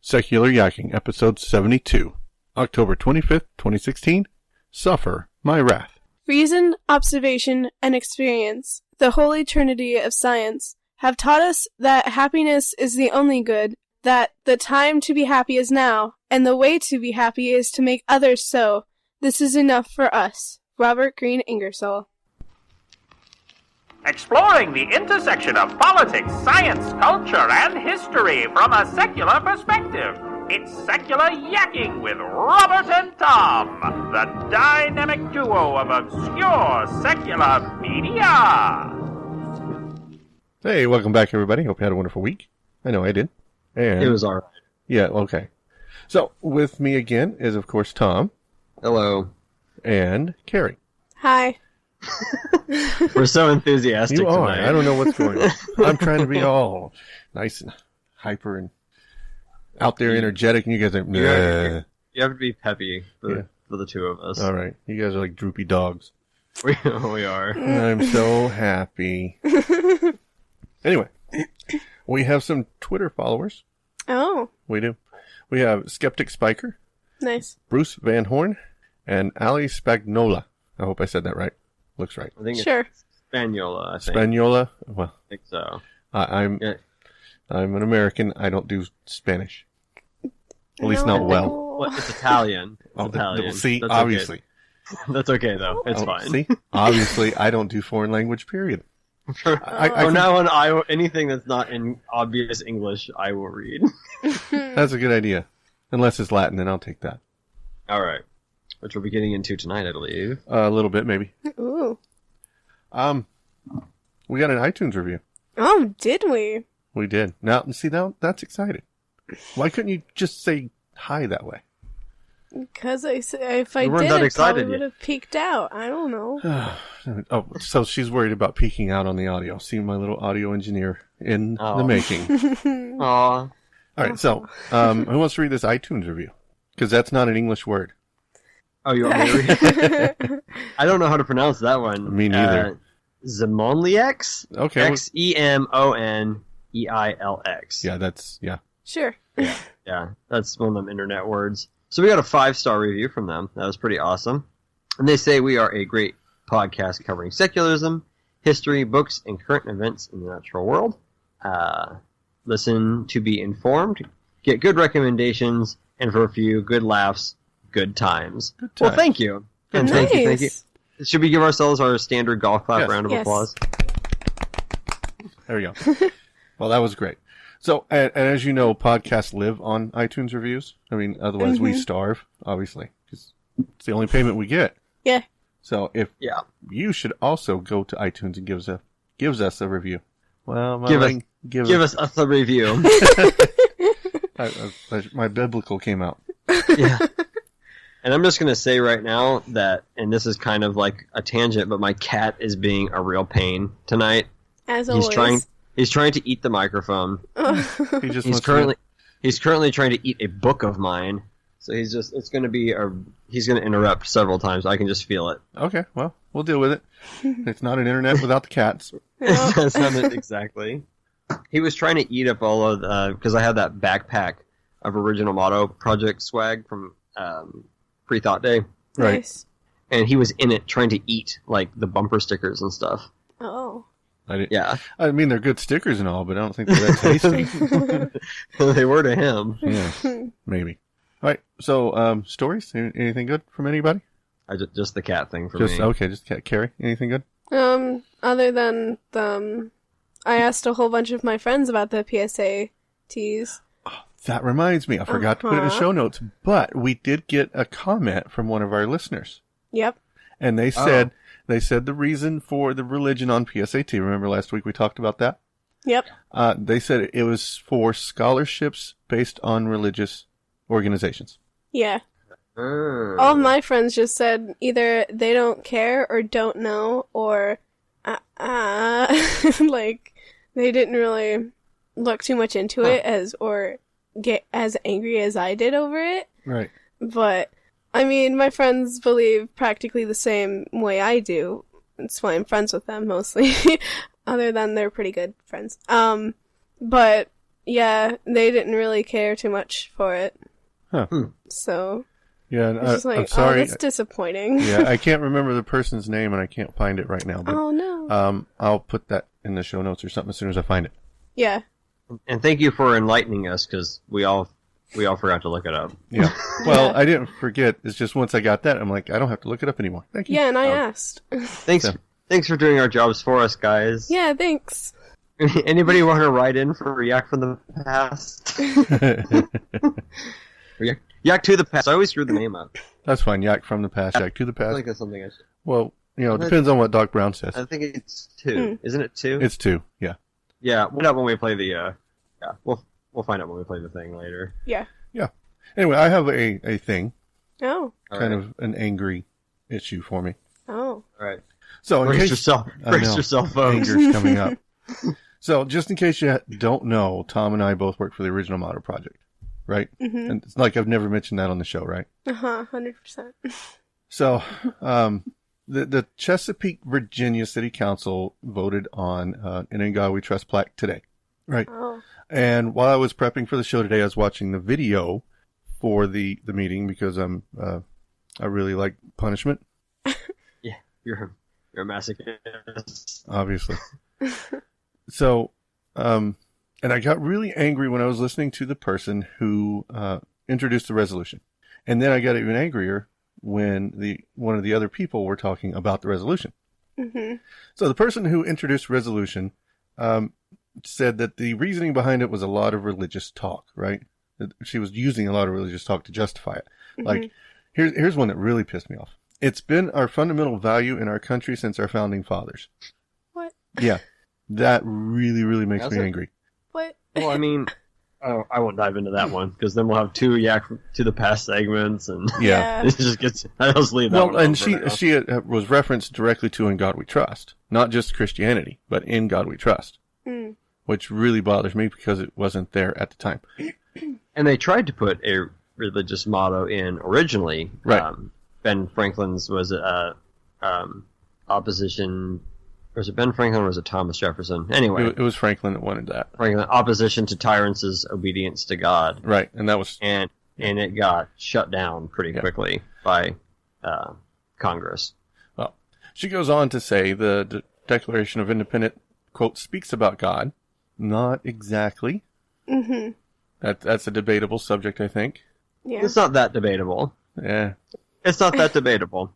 Secular Yakking, Episode 72, October 25th, 2016, Suffer My Wrath. Reason, observation, and experience, the holy trinity of science, have taught us that happiness is the only good, that the time to be happy is now, and the way to be happy is to make others so. This is enough for us. Robert Green Ingersol. Exploring the intersection of politics, science, culture, and history from a secular perspective. It's Secular Yakking with Robert and Tom, the dynamic duo of obscure secular media. Hey, welcome back, everybody. Hope you had a wonderful week. I know I did. And it was all right. Yeah, okay. So, with me again is, of course, Tom. Hello. And Kerry. Hi. We're so enthusiastic You are. tonight. I don't know what's going on. I'm trying to be all nice and hyper and out there energetic, and you guys are... You have to be peppy for the two of us. All right. You guys are like droopy dogs. We are. I'm so happy. Anyway, we have some Twitter followers. Oh. We do. We have Skeptic Spiker, Nice. Bruce Van Horn, and Ali Spagnola. I hope I said that right. Looks right. I think Sure. it's Spaniola, I think. Spaniola? Well, I think so. I'm an American. I don't do Spanish. At least not well. Well, it's Italian. It's Oh, Italian. see, That's obviously. Okay. That's okay, though. It's fine. See? Obviously, I don't do foreign language, period. From now on, anything that's not in obvious English, I will read. That's a good idea. Unless it's Latin, then I'll take that. All right. Which we'll be getting into tonight, I believe. A little bit, maybe. Ooh. We got an iTunes review. Oh, did we? We did. Now, see, that's exciting. Why couldn't you just say hi that way? Because if I We weren't did, that I excited probably yet. would have peeked out. I don't know. Oh, so she's worried about peeking out on the audio. See my little audio engineer in the making. Aw. All right, so who wants to read this iTunes review? Because that's not an English word. Oh, you want me to read it? I don't know how to pronounce that one. Me neither. Zemonlielx? Okay. Xemonlielx. Yeah. Sure. Yeah, that's one of them internet words. So we got a 5-star review from them. That was pretty awesome. And they say we are a great podcast covering secularism, history, books, and current events in the natural world. Listen to be informed, get good recommendations, and for a few good laughs, good times. Good Well, time. thank you. And Nice. thank you. Should we give ourselves our standard golf clap Yes. round of Yes. applause? There we go. Well, that was great. So, and as you know, podcasts live on iTunes reviews. I mean, otherwise we starve, obviously, because it's the only payment we get. Yeah. So, if Yeah. you should also go to iTunes and gives us a review. Well, Give us a review. My biblical came out. Yeah. And I'm just going to say right now that, and this is kind of like a tangent, but my cat is being a real pain tonight. As always. He's trying to eat the microphone. He just He's wants currently trying to eat a book of mine. So he's going to interrupt several times. I can just feel it. Okay, well, we'll deal with it. It's not an internet without the cats. That's not it exactly. He was trying to eat up all of because I had that backpack of Original Motto Project swag from Pre-Thought Day. Right. Nice. And he was in it trying to eat like the bumper stickers and stuff. Oh. Yeah. I mean, they're good stickers and all, but I don't think they're that tasty. They were to him. Yeah, maybe. All right, so stories? Anything good from anybody? Just the cat thing for Just me. Okay, just Carrie. Anything good? Other than I asked a whole bunch of my friends about the PSATs. That reminds me, I forgot to put it in the show notes, but we did get a comment from one of our listeners, Yep. and they said the reason for the religion on PSAT. Remember last week we talked about that? Yep. They said it was for scholarships based on religious organizations. Yeah. Mm. All of my friends just said either they don't care or don't know or like they didn't really look too much into it or get as angry as I did over it. Right. But I mean, my friends believe practically the same way I do. That's why I'm friends with them mostly. Other than they're pretty good friends. But Yeah, they didn't really care too much for it. Huh. So, Yeah, and it's just like, I'm sorry. oh, that's disappointing. Yeah, I can't remember the person's name, and I can't find it right now. But, Oh, no. I'll put that in the show notes or something as soon as I find it. Yeah. And thank you for enlightening us, because we all forgot to look it up. Yeah. Well, I didn't forget. It's just once I got that, I'm like, I don't have to look it up anymore. Thank you. Yeah, and I asked. Thanks for doing our jobs for us, guys. Yeah, thanks. Anybody want to write in for Yak from the Past? Yak to the Past. I always screw the name up. That's fine. Yak from the past, Yak to the I past. think that's something I should. Well, it depends on what Doc Brown says. I think it's 2. Isn't it 2? It's 2, yeah. Yeah, we'll find out when we play the. Yeah, we'll find out when we play the thing later. Yeah. Yeah. Anyway, I have a thing, Oh. kind of an angry issue for me. Oh. All right. So, in Brace case, yourself. I Brace know. yourself, folks. Anger's coming up. So, just in case you don't know, Tom and I both work for the Original Motto Project, right? Mm-hmm. And it's like I've never mentioned that on the show, right? 100%. So, the Chesapeake, Virginia City Council voted on an In God We Trust plaque today, right? Oh. And while I was prepping for the show today, I was watching the video for the meeting because I really like punishment, Yeah, you're a masochist. obviously. So, and I got really angry when I was listening to the person who introduced the resolution. And then I got even angrier when one of the other people were talking about the resolution. Mm-hmm. So the person who introduced the resolution said that the reasoning behind it was a lot of religious talk, right? That she was using a lot of religious talk to justify it. Mm-hmm. Like, here's one that really pissed me off. It's been our fundamental value in our country since our founding fathers. What? Yeah. That really, really makes That's me it. angry. What? Well, I mean, I won't dive into that one because then we'll have 2 Yak to the Past segments, and Yeah. it just gets. I'll just leave that one. Well, and alone for now. she was referenced directly to In God We Trust. Not just Christianity, but In God We Trust. Mm. Which really bothers me because it wasn't there at the time. And they tried to put a religious motto in originally. Right. Ben Franklin's was opposition. Was it Ben Franklin or was it Thomas Jefferson? Anyway, It was Franklin that wanted that. Franklin, opposition to tyrants is obedience to God. Right, and that was... And it got shut down pretty quickly by Congress. Well, she goes on to say the Declaration of Independence, quote, speaks about God. Not exactly. Mm-hmm. That's a debatable subject, I think. Yeah. It's not that debatable. Yeah. It's not that debatable.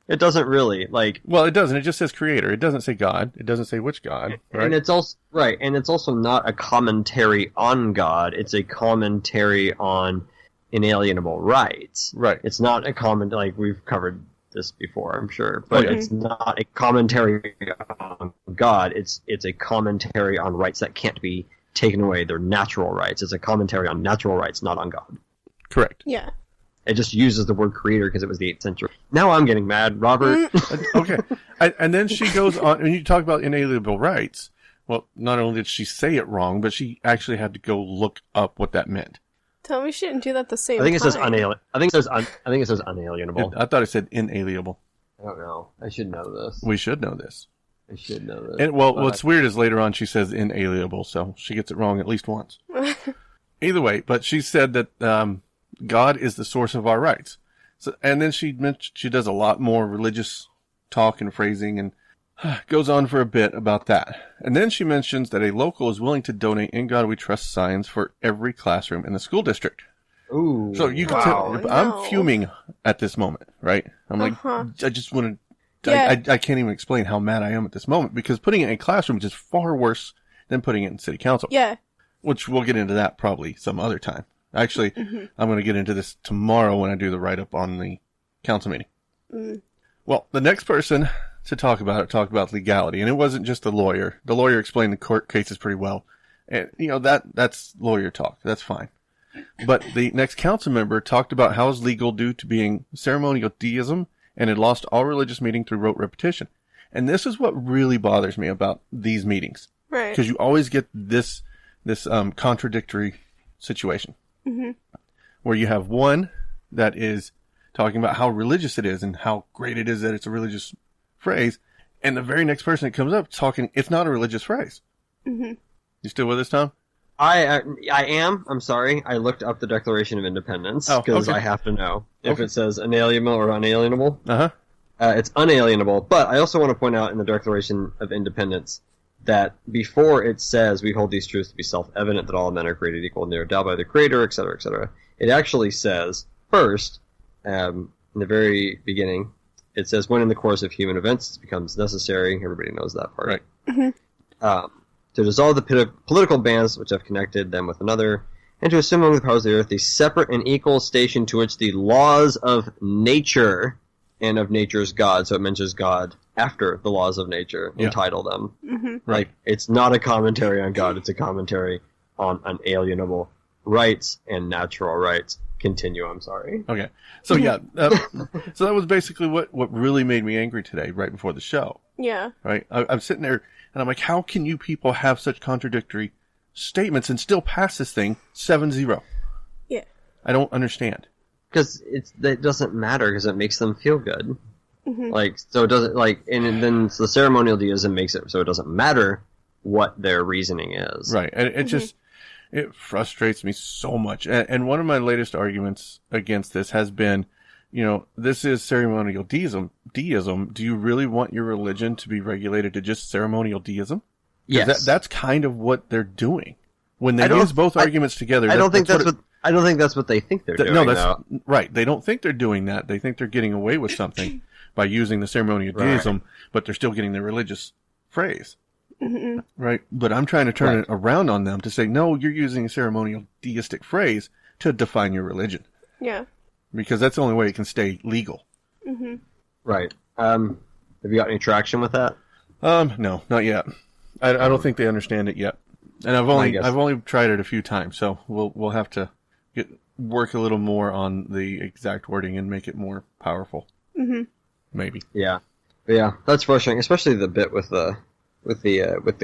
It doesn't really, like... Well, it doesn't. It just says creator. It doesn't say God. It doesn't say which God. Right? And it's also right, and it's also not a commentary on God. It's a commentary on inalienable rights. Right. It's not a comment like we've covered this before, I'm sure, but Okay. it's not a commentary on God. It's a commentary on rights that can't be taken away. They're natural rights. It's a commentary on natural rights, not on God. Correct. Yeah. It just uses the word creator because it was the 8th century. Now I'm getting mad, Robert. Okay. And then she goes on, and you talk about inalienable rights. Well, not only did she say it wrong, but she actually had to go look up what that meant. Tell me she didn't do that at the same I think it says time. I think it says unalienable. I thought it said inalienable. I don't know. I should know this. We should know this. I should know this. And well, But- what's weird is later on she says inalienable, so she gets it wrong at least once. Either way, but she said that God is the source of our rights. So, and then she does a lot more religious talk and phrasing and goes on for a bit about that. And then she mentions that a local is willing to donate In God We Trust signs for every classroom in the school district. Ooh. So you can Wow. tell, No. I'm fuming at this moment, right? I'm like, Uh-huh. I just want to, Yeah. I can't even explain how mad I am at this moment because putting it in a classroom is just far worse than putting it in city council. Yeah. Which we'll get into that probably some other time. Actually, Mm-hmm. I'm going to get into this tomorrow when I do the write-up on the council meeting. Mm. Well, the next person to talked about legality, and it wasn't just the lawyer. The lawyer explained the court cases pretty well. And, that's lawyer talk. That's fine. But the next council member talked about how it's legal due to being ceremonial deism and had lost all religious meaning through rote repetition. And this is what really bothers me about these meetings. Right. Because you always get this contradictory situation. Mm-hmm. Where you have one that is talking about how religious it is and how great it is that it's a religious phrase, and the very next person that comes up talking, it's not a religious phrase. Mm-hmm. You still with us, Tom? I am. I'm sorry. I looked up the Declaration of Independence because I have to know if it says inalienable or unalienable. Uh-huh. It's unalienable. But I also want to point out in the Declaration of Independence that before it says we hold these truths to be self-evident that all men are created equal and they are endowed by the Creator, etc., etc., it actually says first, in the very beginning, it says when in the course of human events it becomes necessary. Everybody knows that part. Right. Mm-hmm. To dissolve the political bands which have connected them with another, and to assume among the powers of the earth the separate and equal station to which the laws of nature and of nature's God, so it mentions God after the laws of nature, entitle them. Mm-hmm. Like, it's not a commentary on God, it's a commentary on unalienable rights and natural rights. Continue, I'm sorry. Okay. So, yeah. So that was basically what really made me angry today, right before the show. Yeah. Right? I'm sitting there, and I'm like, how can you people have such contradictory statements and still pass this thing 7-0? Yeah. I don't understand. Because it doesn't matter, because it makes them feel good. Mm-hmm. Like, so it doesn't, like, and then the ceremonial deism makes it so it doesn't matter what their reasoning is. Right. And it just, it frustrates me so much. And one of my latest arguments against this has been, you know, this is ceremonial deism. Do you really want your religion to be regulated to just ceremonial deism? Yes. That's kind of what they're doing. When they use both arguments together, I don't think that's what they think they're doing. No, that's right. They don't think they're doing that. They think they're getting away with something by using the ceremonial deism, but they're still getting the religious phrase. Mm-hmm. Right? But I'm trying to turn it around on them to say, no, you're using a ceremonial deistic phrase to define your religion. Yeah. Because that's the only way it can stay legal. Mm-hmm. Right. Have you got any traction with that? No, not yet. I don't think they understand it yet. And I've only tried it a few times, so we'll have to work a little more on the exact wording and make it more powerful. Mm-hmm. Maybe. Yeah. That's frustrating, especially the bit with the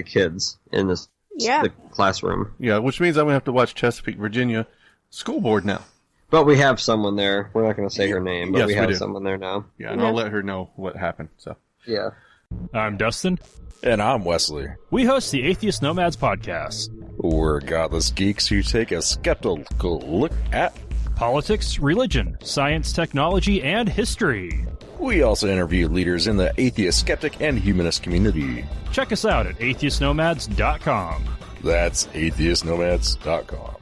kids in the classroom. Yeah, which means I'm gonna have to watch Chesapeake, Virginia School Board now. But we have someone there. We're not going to say her name, but Yes, we have do. someone there now. Yeah, and I'll let her know what happened. So. Yeah. I'm Dustin. And I'm Wesley. We host the Atheist Nomads podcast. We're godless geeks who take a skeptical look at Politics, religion, science, technology, and history. We also interview leaders in the atheist, skeptic, and humanist community. Check us out at atheistnomads.com. That's atheistnomads.com.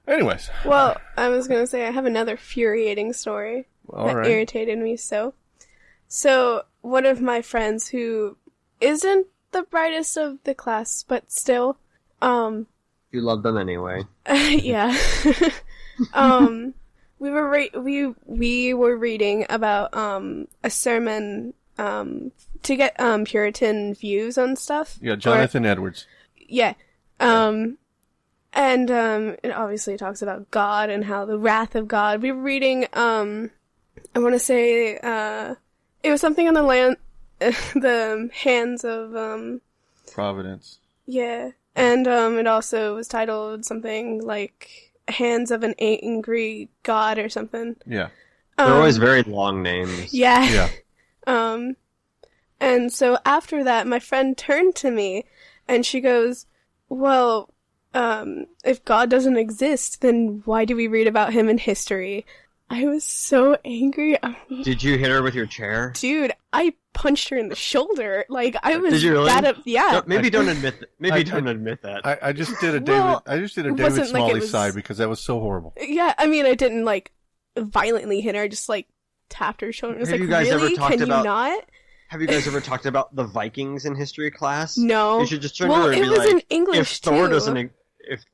Anyways. Well, I was going to say I have another infuriating story that irritated me so. So, one of my friends who isn't the brightest of the class, but still, You love them anyway. yeah. We were reading about a sermon to get Puritan views on stuff. Yeah, Jonathan Edwards. Yeah. And it obviously talks about God and how the wrath of God. We were reading I want to say it was something on the hands of Providence. Yeah. And it also was titled something like Hands of an Angry God or something. Yeah. They're always very long names. Yeah. Yeah. And so after that, my friend turned to me and she goes, well, if God doesn't exist, then why do we read about him in history? I was so angry. Did you hit her with your chair? Dude, I punched her in the shoulder. Like, I was Did you really? Yeah. No, maybe don't admit that. Maybe don't admit that. I just did a David Smalley side because that was so horrible. Yeah, I mean, I didn't, like, violently hit her. I just, like, tapped her shoulder. I was Have like, you guys really? ever talked Can about, you not? Have you guys ever talked about the Vikings in history class? No. You should just turn to her and be it was like, in English, if Thor too. doesn't,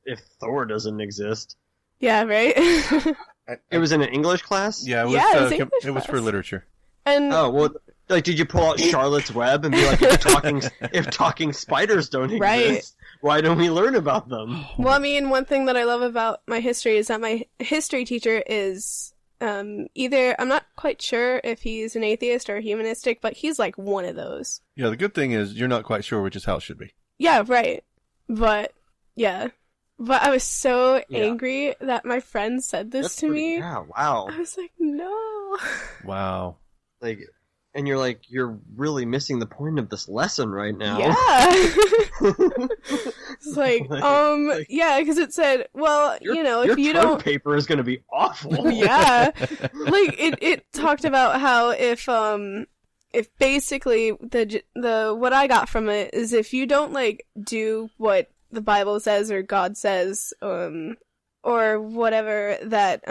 if Thor doesn't exist. Yeah, right? It was in an English class? Yeah, it was for literature. And oh, well, like, did you pull out Charlotte's Web and be like, if talking spiders don't exist, Right. why don't we learn about them? Well, I mean, one thing that I love about my history is that my history teacher is either, I'm not quite sure if he's an atheist or humanistic, but he's like one of those. Yeah, the good thing is you're not quite sure which is how it should be. Yeah, right. But, yeah. But I was so angry that my friend said this to me. Yeah, wow. I was like, no. Wow. Like, And you're like, you're really missing the point of this lesson right now. Yeah. It's like, yeah, because it said, well, Your if you term don't, paper is going to be awful. yeah, like it talked about how if basically the what I got from it is if you don't like do what the Bible says or God says, or whatever, that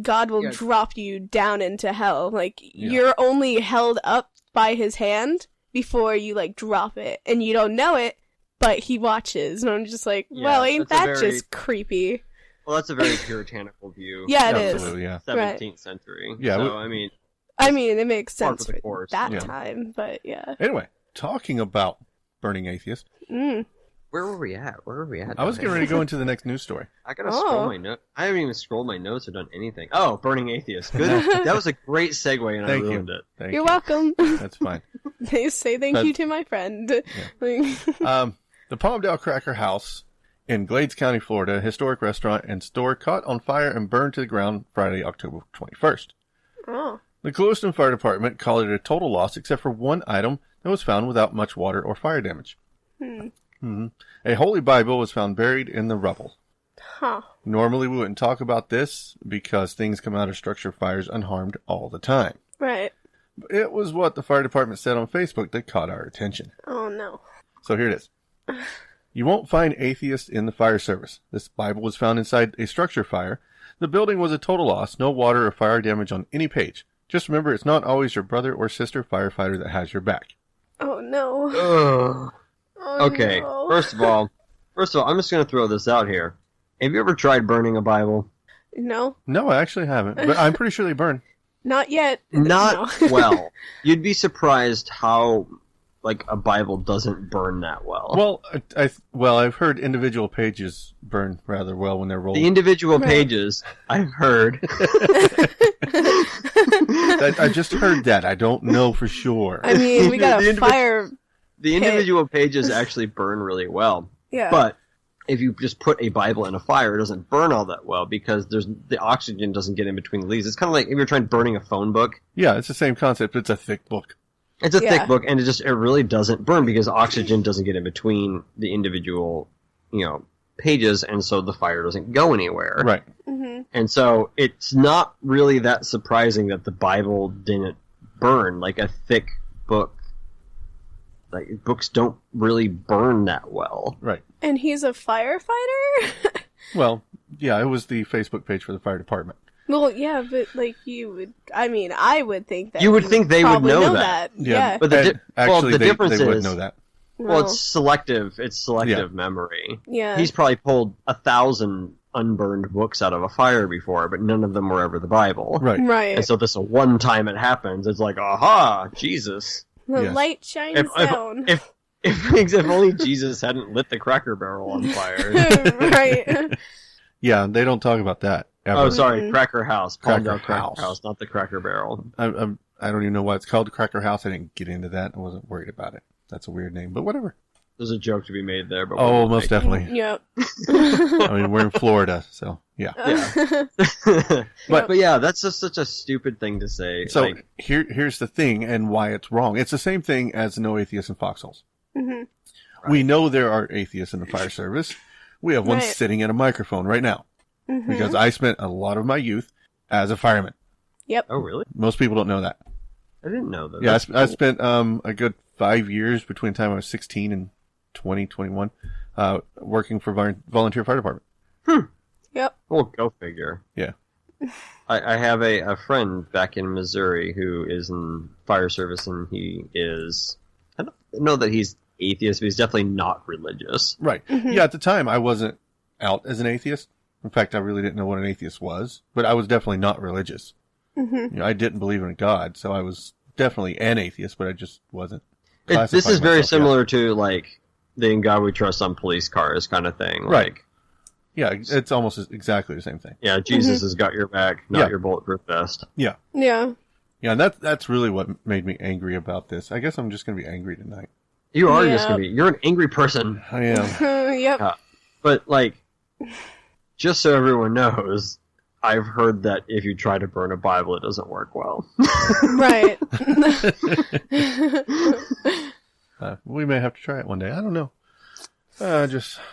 God will drop you down into hell. Like, you're only held up by his hand before you, like, drop it. And you don't know it, but he watches. And I'm just like, well, ain't that just creepy? Well, that's a very puritanical view. Yeah, it is. Absolutely, yeah. 17th century. Yeah, so, I mean, it makes sense for the for course. that time, but yeah. Anyway, talking about burning atheists, Where were we at? I was getting ready to go into the next news story. I gotta scroll my notes. I haven't even scrolled my notes or done anything. Oh, burning atheists. Good. That was a great segue, and Thank I ruined you. it. Thank You're you. welcome. That's fine. They say thank you to my friend. The Palmdale Cracker House in Glades County, Florida, a historic restaurant and store, caught on fire and burned to the ground Friday, October 21st. Oh. The Clewiston Fire Department called it a total loss except for one item that was found without much water or fire damage. A Holy Bible was found buried in the rubble. Huh. Normally we wouldn't talk about this because things come out of structure fires unharmed all the time. Right. But it was what the fire department said on Facebook that caught our attention. Oh, no. So here it is. You won't find atheists in the fire service. This Bible was found inside a structure fire. The building was a total loss, no water or fire damage on any page. Just remember, it's not always your brother or sister firefighter that has your back. Oh, no. Ugh. Oh, Okay, no. first of all, I'm just going to throw this out here. Have you ever tried burning a Bible? No. No, I actually haven't, but I'm pretty sure they burn. Not yet. Not No. well. You'd be surprised how, like, a Bible doesn't burn that well. Well, I've heard individual pages burn rather well when they're rolled. The individual pages, I've heard. I just heard that. I don't know for sure. I mean, we got The a fire. The individual pages actually burn really well. Yeah. But if you just put a Bible in a fire, it doesn't burn all that well because the oxygen doesn't get in between the leaves. It's kind of like if you're trying burning a phone book. Yeah, it's the same concept. It's a thick book. It's a thick book, and it really doesn't burn because oxygen doesn't get in between the individual, pages, and so the fire doesn't go anywhere. Right. Mm-hmm. And so it's not really that surprising that the Bible didn't burn. Like a thick book, like books don't really burn that well. Right. And he's a firefighter? Well, yeah, it was the Facebook page for the fire department. Well, yeah, but like I would think that You would think they would probably know that. Yeah. But Actually, the they difference would is know that. Well, No. it's selective. It's selective memory. Yeah. He's probably pulled 1,000 unburned books out of a fire before, but none of them were ever the Bible. Right. Right. And so this one time it happens, it's like, aha, Jesus. The Yes. light shines down. If only Jesus hadn't lit the Cracker Barrel on fire. Right. Yeah, they don't talk about that ever. Oh, sorry, Cracker House. Cracker Palmdale Cracker House. House, not the Cracker Barrel. I don't even know why it's called the Cracker House. I didn't get into that. I wasn't worried about it. That's a weird name, but whatever. There's a joke to be made there, but Oh, most definitely. Yep. I mean, we're in Florida, so yeah. Yeah. but yeah, that's just such a stupid thing to say. So like, here's the thing and why it's wrong. It's the same thing as no atheists in foxholes. Mhm. We know there are atheists in the fire service. We have one Right. sitting at a microphone right now Mhm. because I spent a lot of my youth as a fireman. Yep. oh really? Most people don't know that. I didn't know that. Yeah, That's I cool. spent a good 5 years between the time I was 16 and 21 working for volunteer fire department. Yep. Well, go figure. Yeah. I have a friend back in Missouri who is in fire service, and he is, I don't know that he's atheist, but he's definitely not religious. Right. Yeah, at the time I wasn't out as an atheist. In fact, I really didn't know what an atheist was, but I was definitely not religious. Mhm. I didn't believe in a God, so I was definitely an atheist, but I just wasn't. This classifying is very myself similar to, like, the In God We Trust on police cars kind of thing. Right. Like, Yeah, it's almost exactly the same thing. yeah, Jesus has got your back, not Yeah. your bulletproof vest. Yeah. Yeah. Yeah, and that's really what made me angry about this. I guess I'm just going to be angry tonight. You are Yeah. just going to be, you're an angry person. I am. Yep. But, like, just so everyone knows, I've heard that if you try to burn a Bible, it doesn't work well. Right. We may have to try it one day. I don't know.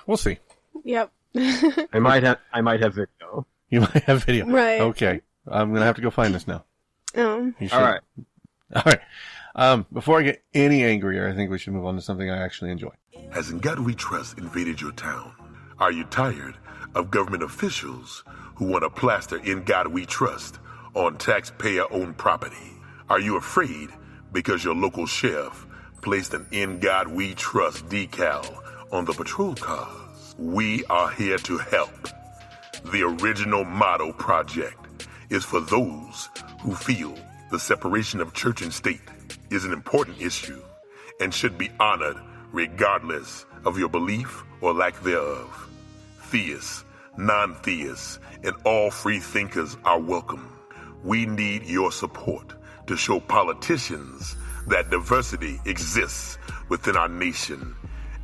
We'll see. Yep. I might have video. You might have video. Right. Okay. I'm going to have to go find this now. You should. All right. All right. Before I get any angrier, I think we should move on to something I actually enjoy. Has In God We Trust invaded your town? Are you tired of government officials who want to plaster In God We Trust on taxpayer-owned property? Are you afraid because your local sheriff placed an In God We Trust decal on the patrol cars? We are here to help. The Original Motto Project is for those who feel the separation of church and state is an important issue and should be honored regardless of your belief or lack thereof. Theists, non-theists, and all free thinkers are welcome. We need your support to show politicians that diversity exists within our nation,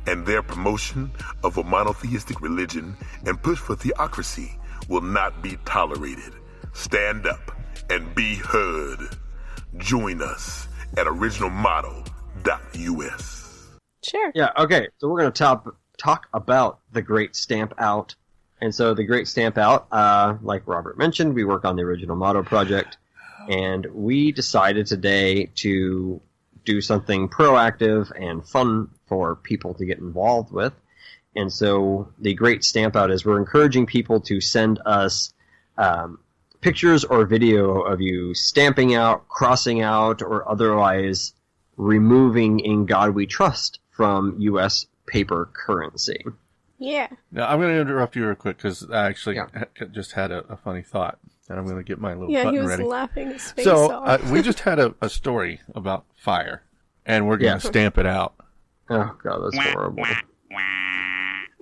and their promotion of a monotheistic religion and push for theocracy will not be tolerated. Stand up and be heard. Join us at originalmotto.us. Sure. Yeah, okay. So we're going to talk about the Great Stamp Out. And so the Great Stamp Out, like Robert mentioned, we work on the Original Motto Project. And we decided today to do something proactive and fun for people to get involved with. And so the Great Stamp Out is we're encouraging people to send us pictures or video of you stamping out, crossing out, or otherwise removing In God We Trust from U.S. paper currency. Yeah. Now, I'm going to interrupt you real quick because I actually just had a funny thought. And I'm going to get my little button ready. Yeah, he was laughing his face off. off. We just had a story about fire, and we're going to stamp it out. Oh, God, that's horrible.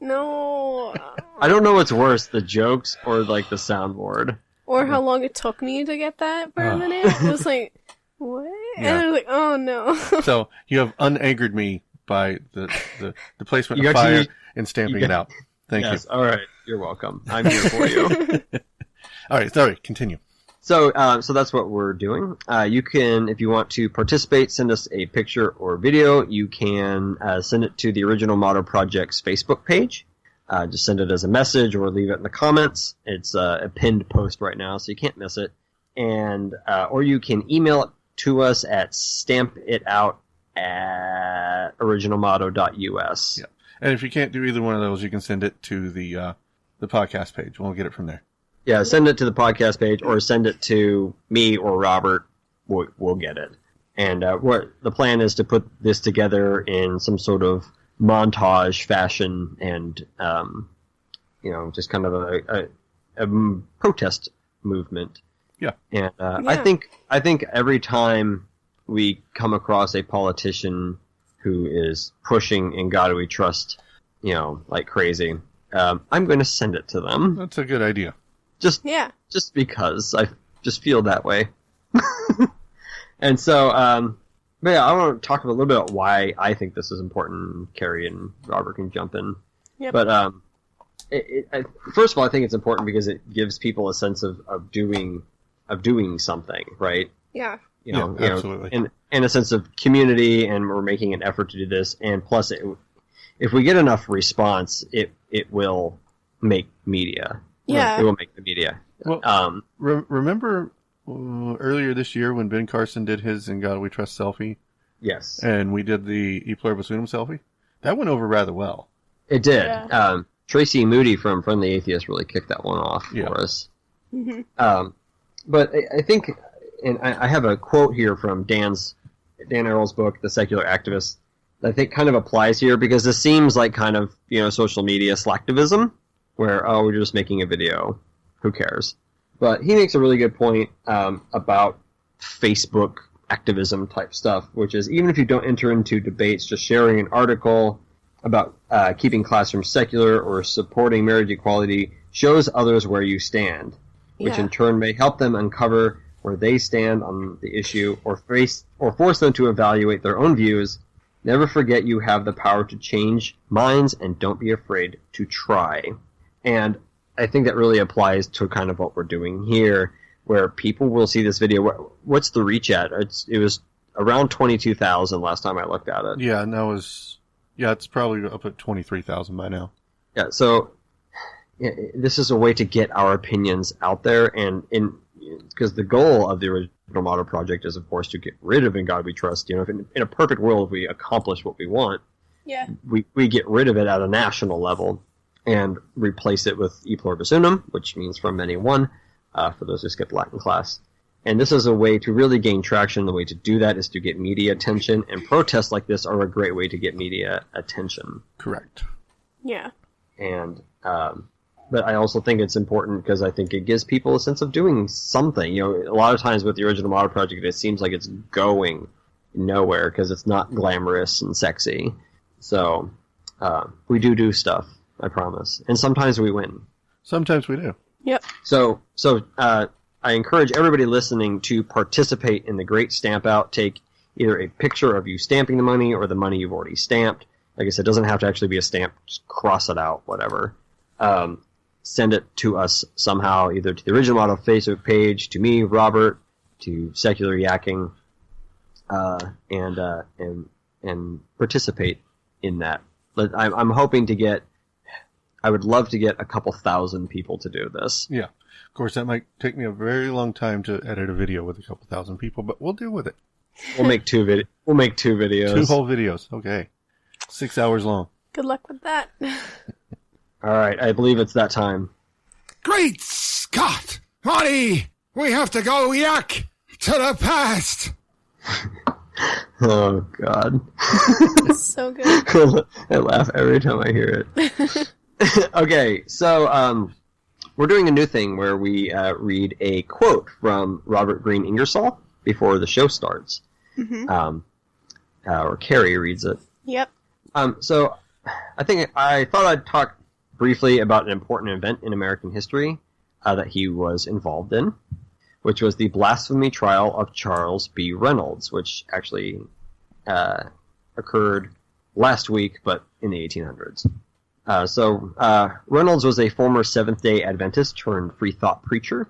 No. I don't know what's worse, the jokes or, like, the soundboard. Or how long it took me to get that for a minute. It was like, what? Yeah. And I was like, oh, no. So you have unangered me by the placement of fire and stamping it out. Thank you. All right. You're welcome. I'm here for you. All right, sorry, continue. So that's what we're doing. You can, if you want to participate, send us a picture or video. You can send it to the Original Motto Project's Facebook page. Just send it as a message or leave it in the comments. It's a pinned post right now, so you can't miss it. And or you can email it to us at stampitout@originalmotto.us. Yeah. And if you can't do either one of those, you can send it to the podcast page. We'll get it from there. Yeah, send it to the podcast page or send it to me or Robert. We'll get it. And what the plan is to put this together in some sort of montage fashion and, just kind of a protest movement. Yeah. And I think every time we come across a politician who is pushing In God We Trust, like crazy, I'm going to send it to them. That's a good idea. Just because I just feel that way. And so, but yeah, I want to talk a little bit about why I think this is important. Kerry and Robert can jump in. Yep. But first of all, I think it's important because it gives people a sense of doing something, right? Yeah. Absolutely. And a sense of community, and we're making an effort to do this. And plus, if we get enough response, it will make media. Yeah. It will make the media. Well, remember earlier this year when Ben Carson did his In God We Trust selfie? Yes. And we did the E Pluribus Unum selfie? That went over rather well. It did. Yeah. Tracy Moody from Friendly Atheist really kicked that one off for us. Mm-hmm. But I think, and I have a quote here from Dan Arrow's book, The Secular Activist, that I think kind of applies here because this seems like kind of, social media slacktivism, where, we're just making a video. Who cares? But he makes a really good point about Facebook activism type stuff, which is even if you don't enter into debates, just sharing an article about keeping classrooms secular or supporting marriage equality shows others where you stand, which in turn may help them uncover where they stand on the issue or force them to evaluate their own views. Never forget you have the power to change minds and don't be afraid to try. And I think that really applies to kind of what we're doing here, where people will see this video. What's the reach at? It was around 22,000 last time I looked at it. Yeah, and it's probably up at 23,000 by now. Yeah, so this is a way to get our opinions out there, and because the goal of the original model project is, of course, to get rid of In God We Trust. If in a perfect world, if we accomplish what we want, we get rid of it at a national level and replace it with E Pluribus Unum, which means from many one, for those who skipped Latin class. And this is a way to really gain traction. The way to do that is to get media attention, and protests like this are a great way to get media attention. Correct. Yeah. And but I also think it's important because I think it gives people a sense of doing something. A lot of times with the original model project, it seems like it's going nowhere because it's not glamorous and sexy. So we do stuff, I promise, and sometimes we win. Sometimes we do. Yep. So I encourage everybody listening to participate in the Great Stamp Out. Take either a picture of you stamping the money or the money you've already stamped. Like I said, it doesn't have to actually be a stamp. Just cross it out, whatever. Send it to us somehow, either to the Original Model Facebook page, to me, Robert, to Secular Yakking, and participate in that. I'm hoping to get. I would love to get a couple thousand people to do this. Yeah. Of course, that might take me a very long time to edit a video with a couple thousand people, but we'll deal with it. We'll make two videos. 2 whole videos. Okay. 6 hours long. Good luck with that. All right, I believe it's that time. Great Scott! Marty, we have to go yak to the past! Oh, God. So good. I laugh every time I hear it. Okay, so we're doing a new thing where we read a quote from Robert Green Ingersol before the show starts. Mm-hmm. Or Kerry reads it. Yep. So I thought I'd talk briefly about an important event in American history that he was involved in, which was the blasphemy trial of Charles B. Reynolds, which actually occurred last week, but in the 1800s. Reynolds was a former Seventh-day Adventist turned free thought preacher.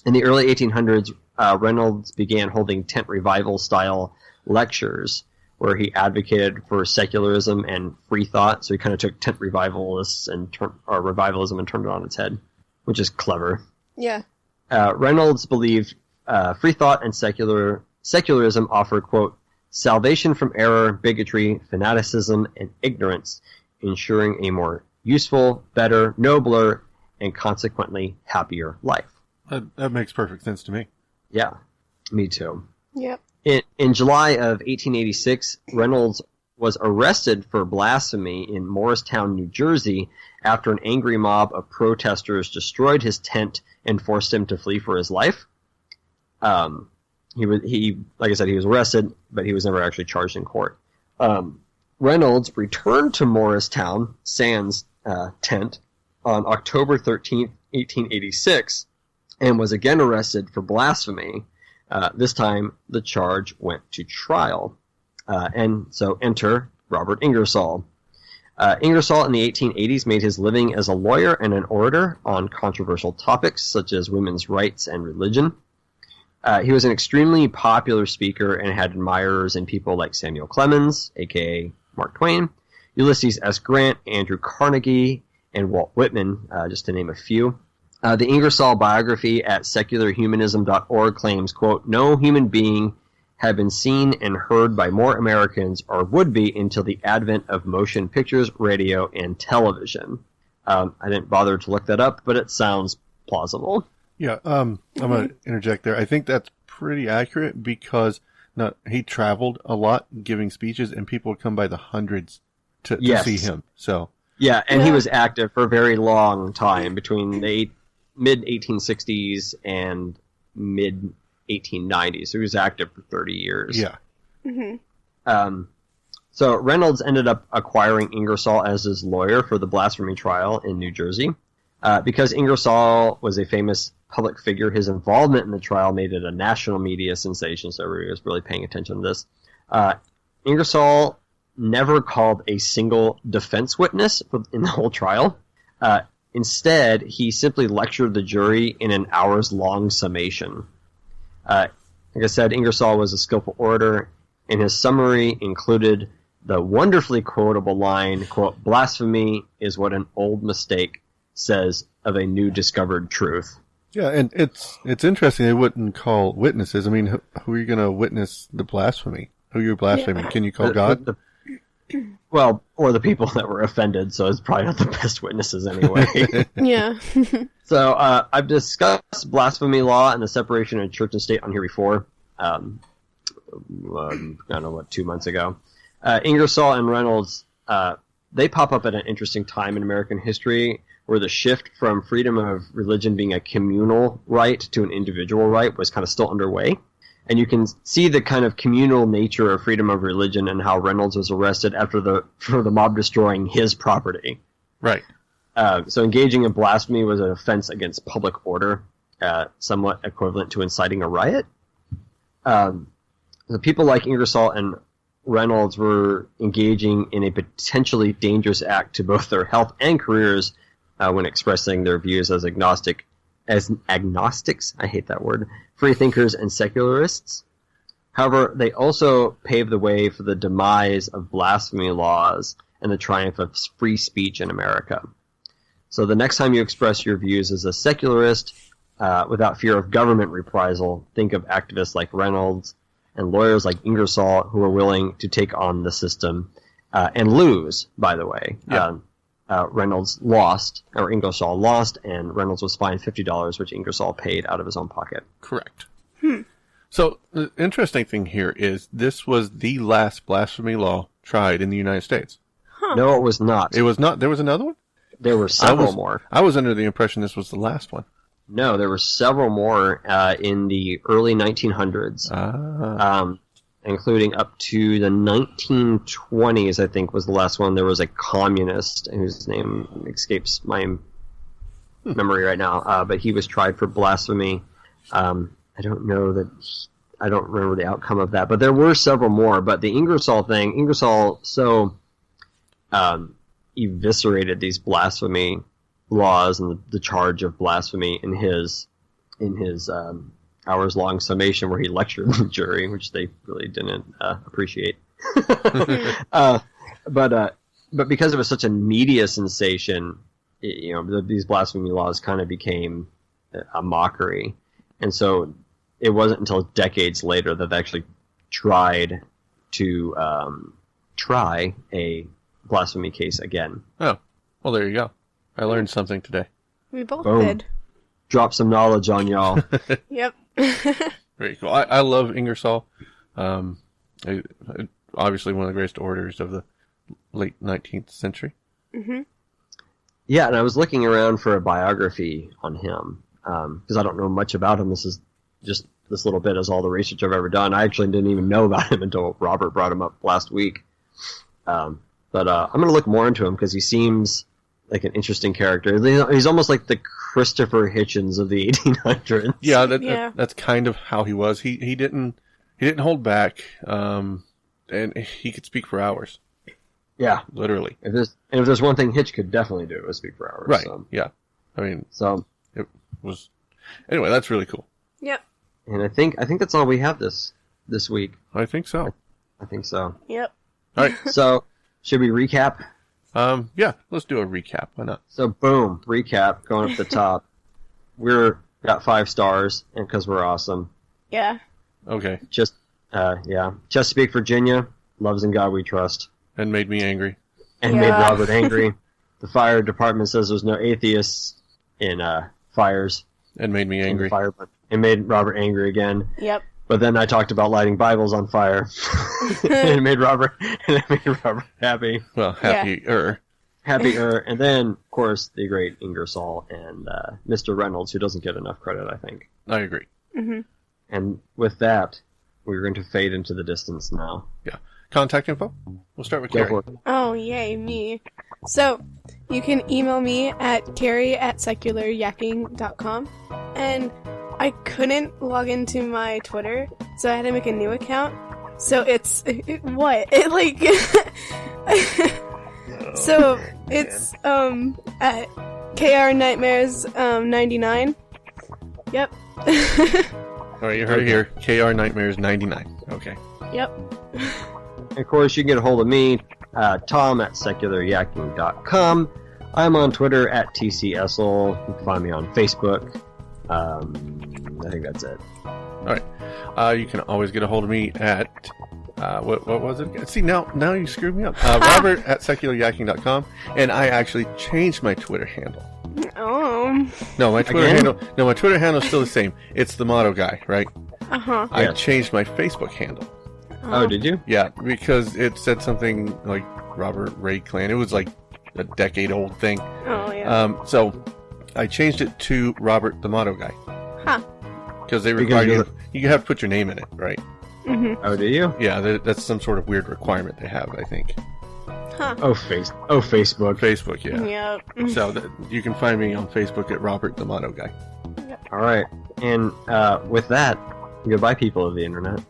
In the early 1800s, Reynolds began holding tent revival-style lectures where he advocated for secularism and free thought. So he kind of took tent revivalism and turned it on its head, which is clever. Yeah. Reynolds believed free thought and secularism offer, quote, salvation from error, bigotry, fanaticism, and ignorance, ensuring a more useful, better, nobler, and consequently happier life. That makes perfect sense to me. Yeah, me too. Yep. In July of 1886, Reynolds was arrested for blasphemy in Morristown, New Jersey, after an angry mob of protesters destroyed his tent and forced him to flee for his life. He like I said, he was arrested, but he was never actually charged in court. Reynolds returned to Morristown, Sans tent, on October 13th, 1886, and was again arrested for blasphemy. This time, the charge went to trial. And so enter Robert Ingersol. Ingersol in the 1880s made his living as a lawyer and an orator on controversial topics such as women's rights and religion. He was an extremely popular speaker and had admirers in people like Samuel Clemens, a.k.a. Mark Twain, Ulysses S. Grant, Andrew Carnegie, and Walt Whitman, just to name a few. The Ingersoll biography at secularhumanism.org claims, quote, no human being had been seen and heard by more Americans, or would be until the advent of motion pictures, radio, and television. I didn't bother to look that up, but it sounds plausible. Yeah, I'm going to interject there. I think that's pretty accurate because he traveled a lot giving speeches, and people would come by the hundreds to see him. So yeah, and he was active for a very long time, between the mid-1860s and mid-1890s. So he was active for 30 years. Yeah. Mm-hmm. So Reynolds ended up acquiring Ingersoll as his lawyer for the blasphemy trial in New Jersey. Because Ingersoll was a famous public figure, his involvement in the trial made it a national media sensation, so everybody was really paying attention to this. Ingersoll never called a single defense witness in the whole trial. Instead, he simply lectured the jury in an hours-long summation. Like I said, Ingersol was a skillful orator, and his summary included the wonderfully quotable line, quote, "Blasphemy is what an old mistake says of a new discovered truth." Yeah, and it's interesting they wouldn't call witnesses. I mean, who are you going to witness the blasphemy? Who are you blaspheming? Can you call God? Well, or the people that were offended, so it's probably not the best witnesses anyway. Yeah. So I've discussed blasphemy law and the separation of church and state on here before. I don't know, 2 months ago. Ingersol and Reynolds, they pop up at an interesting time in American history where the shift from freedom of religion being a communal right to an individual right was kind of still underway. And you can see the kind of communal nature of freedom of religion and how Reynolds was arrested for the mob destroying his property. Right. So engaging in blasphemy was an offense against public order, somewhat equivalent to inciting a riot. The people like Ingersol and Reynolds were engaging in a potentially dangerous act to both their health and careers when expressing their views as agnostics, I hate that word, free thinkers and secularists. However, they also paved the way for the demise of blasphemy laws and the triumph of free speech in America. So the next time you express your views as a secularist, without fear of government reprisal, think of activists like Reynolds and lawyers like Ingersol who are willing to take on the system and lose, by the way. Yeah. Reynolds lost, or Ingersol lost, and Reynolds was fined $50, which Ingersol paid out of his own pocket. Correct. So the interesting thing here is this was the last blasphemy law tried in the United States. No, it was not. It was not. There was another one? There were several more. I was under the impression this was the last one. No, there were several more in the early 1900s. Including up to the 1920s, I think, was the last one. There was a communist whose name escapes my memory right now, but he was tried for blasphemy. I don't remember the outcome of that, but there were several more. But the Ingersol thing, Ingersol eviscerated these blasphemy laws and the charge of blasphemy in his hours-long summation where he lectured the jury, which they really didn't appreciate. But because it was such a media sensation, these blasphemy laws kind of became a mockery. And so it wasn't until decades later that they actually tried to try a blasphemy case again. Oh, well, there you go. I learned something today. We both Boom. did. Drop some knowledge on y'all. Yep. Very cool. I love Ingersol. Obviously one of the greatest orators of the late 19th century. Mm-hmm. Yeah, and I was looking around for a biography on him, because I don't know much about him. This is just this little bit is all the research I've ever done. I actually didn't even know about him until Robert brought him up last week. But I'm going to look more into him because he seems like an interesting character. He's almost like the Christopher Hitchens of the 1800s. Yeah, Yeah. that's kind of how he was. He didn't hold back, and he could speak for hours. Yeah, Literally. if there's one thing Hitch could definitely do, it was speak for hours. Right. So. Yeah. I mean, So, it was. Anyway, that's really cool. Yep. and I think that's all we have this week. I think so. I think so. Yep. All right. So, should we recap? Yeah, let's do a recap. Why not? So, boom, recap, going up the top. We're got 5 stars, and because we're awesome. Yeah. Okay. Chesapeake, Virginia, loves in God we trust. And made me angry. And Yeah. made Robert angry. The fire department says there's no atheists in fires. And made me in the angry. fire, but it made Robert angry again. Yep. But then I talked about lighting Bibles on fire. and it made Robert happy. Well, happier. Happier. And then, of course, the great Ingersol and Mr. Reynolds, who doesn't get enough credit, I think. I agree. Mm-hmm. And with that, we're going to fade into the distance now. Yeah. Contact info? We'll start with Go Kerry. for it. Oh, yay, me. So, you can email me at Kerry@secularyakking.com. And I couldn't log into my Twitter, so I had to make a new account. So it's... So, it's, at KR Nightmares 99. Yep. All right, you heard it here. KR Nightmares 99. Okay. Yep. Of course, you can get a hold of me, Tom at secularyacking.com. I'm on Twitter at TCSL. You can find me on Facebook. I think that's it. All right. You can always get a hold of me at what was it? See, now you screwed me up. Robert at secularyacking.com, and I actually changed my Twitter handle. Oh. No, my Twitter handle is still the same. It's the motto guy, right? Uh-huh. I changed my Facebook handle. Oh, did you? Yeah, because it said something like Robert Ray Clan. It was like a decade-old thing. Oh, yeah. So I changed it to Robert the Motto Guy. Huh. Because they require you have to put your name in it, right? Mm-hmm. Oh, do you? Yeah, that's some sort of weird requirement they have, I think. Huh. Facebook. Facebook, yeah. Yep. So you can find me on Facebook at Robert the Motto Guy. All right. And with that, goodbye, people of the internet.